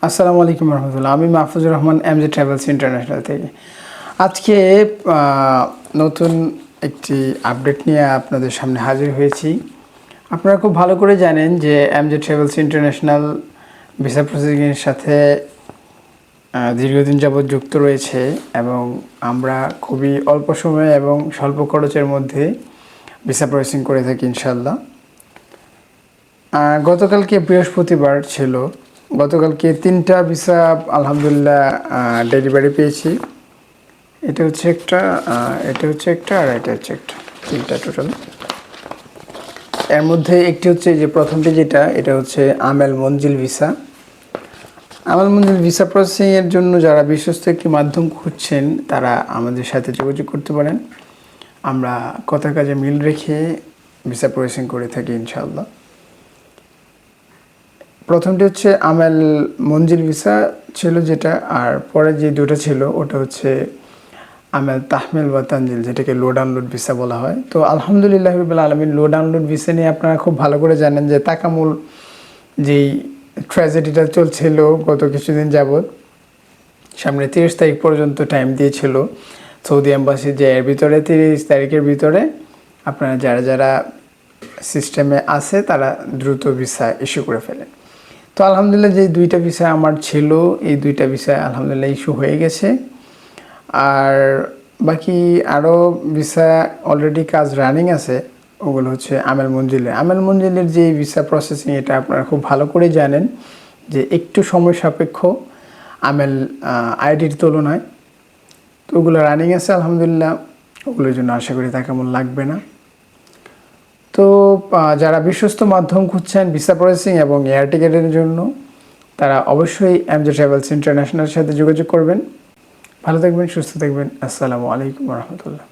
আসসালামু আলাইকুম রহমতুল্লাহ। আমি মাহফুজুর রহমান, এমজে ট্রাভেলস ইন্টারন্যাশনাল থেকে। আজকে নতুন একটি আপডেট নিয়ে আপনাদের সামনে হাজির হয়েছি। আপনারা খুব ভালো করে জানেন যে এমজে ট্রাভেলস ইন্টারন্যাশনাল ভিসা প্রসেসিংয়ের সাথে দীর্ঘদিন যাবৎ যুক্ত রয়েছে এবং আমরা খুবই অল্প সময়ে এবং স্বল্প খরচের মধ্যে ভিসা প্রসেসিং করে থাকি ইনশাল্লাহ। গতকালকে বৃহস্পতিবার ছিল। গতকালকে 3টা ভিসা আলহামদুলিল্লাহ ডেলিভারি পেয়েছি। এটা হচ্ছে একটা, এটা হচ্ছে একটা, আর এটা হচ্ছে একটা, 3টা টোটাল। এর মধ্যে একটি হচ্ছে যে প্রথমটি যেটা, এটা হচ্ছে আমেল মঞ্জিল ভিসা। আমেল মঞ্জিল ভিসা প্রসেসিংয়ের জন্য যারা বিশ্বস্ত একটি মাধ্যম খুঁজছেন তারা আমাদের সাথে যোগাযোগ করতে পারেন। আমরা কথা কাজে মিল রেখে ভিসা প্রসেসিং করে থাকি ইনশাআল্লাহ। প্রথমটি হচ্ছে আমেল মঞ্জিল ভিসা ছিল যেটা, আর পরে যে দুটো ছিল ওটা হচ্ছে আমেল তাহমিল বা তানজিল, যেটাকে লোড আনলোড ভিসা বলা হয়। তো আলহামদুলিল্লাহ রাব্বিল আলামিন, লোড আনলোড ভিসা নিয়ে আপনারা খুব ভালো করে জানেন যে তাকামুল যেই ট্র্যাজেডিটা চলছিল গত কিছুদিন যাবৎ, সামনে 30 তারিখ পর্যন্ত টাইম দিয়েছিল সৌদি এম্বাসি, যে এর ভিতরে 30 তারিখের ভিতরে আপনারা যারা যারা সিস্টেমে আছে তারা দ্রুত ভিসা ইস্যু করে ফেলেন। তো আলহামদুলিল্লাহ যে 2টা ভিসা আমার ছিল, এই 2টা ভিসা আলহামদুলিল্লাহ ইস্যু হয়ে গেছে। আর বাকি আরও ভিসা অলরেডি কাজ রানিং আছে, ওগুলো হচ্ছে আমেল মঞ্জিলে। আমেল মঞ্জিলের যে ভিসা প্রসেসিং, এটা আপনারা খুব ভালো করে জানেন যে একটু সময় সাপেক্ষ আমেল আইডির তুলনায়। তো ওগুলো রানিং আছে আলহামদুলিল্লাহ, ওগুলোর জন্য আশা করি তাকামুল লাগবে না। তো যারা বিশ্বস্ত মাধ্যম খুঁজছেন ভিসা প্রসেসিং এবং এয়ার টিকেটের জন্য, তারা অবশ্যই এমজে ট্রাভেলস ইন্টারন্যাশনালের সাথে যোগাযোগ করবেন। ভালো থাকবেন, সুস্থ থাকবেন। আসসালামু আলাইকুম রহমতুল্লাহ।